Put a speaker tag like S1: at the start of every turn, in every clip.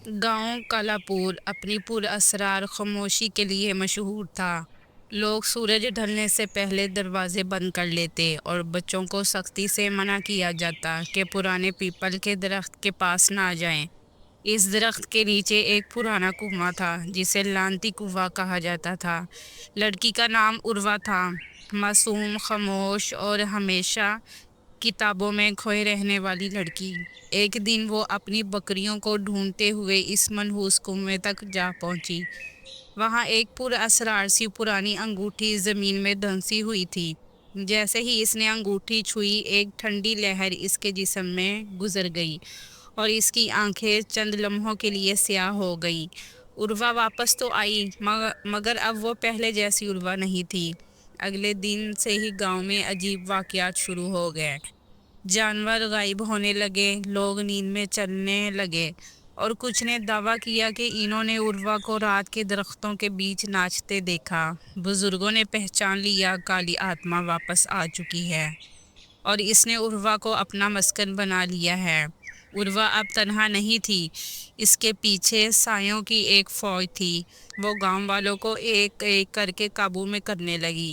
S1: گاؤں کالاپور اپنی پر اسرار خاموشی کے لیے مشہور تھا۔ لوگ سورج ڈھلنے سے پہلے دروازے بند کر لیتے اور بچوں کو سختی سے منع کیا جاتا کہ پرانے پیپل کے درخت کے پاس نہ جائیں۔ اس درخت کے نیچے ایک پرانا کنواں تھا جسے لانتی کنواں کہا جاتا تھا۔ لڑکی کا نام عروہ تھا، معصوم، خاموش اور ہمیشہ کتابوں میں کھوئے رہنے والی لڑکی۔ ایک دن وہ اپنی بکریوں کو ڈھونڈتے ہوئے اس منحوس کنویں تک جا پہنچی۔ وہاں ایک پر اسرار سی پرانی انگوٹھی زمین میں دھنسی ہوئی تھی۔ جیسے ہی اس نے انگوٹھی چھوئی، ایک ٹھنڈی لہر اس کے جسم میں گزر گئی اور اس کی آنکھیں چند لمحوں کے لیے سیاہ ہو گئی۔ عروہ واپس تو آئی، مگر اب وہ پہلے جیسی عروہ نہیں تھی۔ اگلے دن سے ہی گاؤں میں عجیب واقعات شروع ہو گئے۔ جانور غائب ہونے لگے، لوگ نیند میں چلنے لگے، اور کچھ نے دعویٰ کیا کہ انہوں نے عروہ کو رات کے درختوں کے بیچ ناچتے دیکھا۔ بزرگوں نے پہچان لیا کالی آتما واپس آ چکی ہے اور اس نے عروہ کو اپنا مسکن بنا لیا ہے۔ عروہ اب تنہا نہیں تھی، اس کے پیچھے سایوں کی ایک فوج تھی۔ وہ گاؤں والوں کو ایک ایک کر کے قابو میں کرنے لگی۔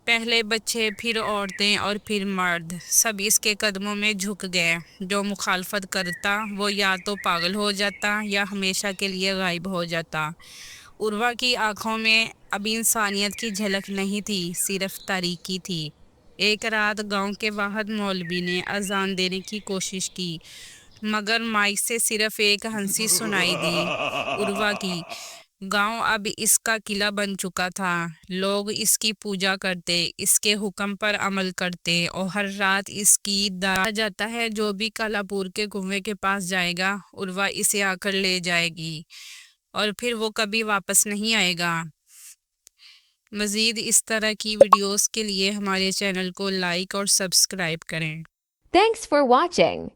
S1: پہلے بچے، پھر عورتیں اور پھر مرد، سب اس کے قدموں میں جھک گئے۔ جو مخالفت کرتا وہ یا تو پاگل ہو جاتا یا ہمیشہ کے لیے غائب ہو جاتا۔ عروہ کی آنکھوں میں اب انسانیت کی جھلک نہیں تھی، صرف تاریکی تھی۔ ایک رات گاؤں کے واحد مولوی نے اذان دینے کی کوشش کی، مگر مائک سے صرف ایک ہنسی سنائی دی، عروہ کی۔ گاؤں اب اس کا قلعہ بن چکا تھا۔ لوگ اس کی پوجا کرتے، اس کے حکم پر عمل کرتے، اور ہر رات اس کی کہا جاتا ہے جو بھی کالاپور کے کنویں کے پاس جائے گا، عروہ اسے آ کر لے جائے گی اور پھر وہ کبھی واپس نہیں آئے گا۔ مزید اس طرح کی ویڈیوز کے لیے ہمارے چینل کو لائک اور سبسکرائب کریں۔
S2: Thanks for watching.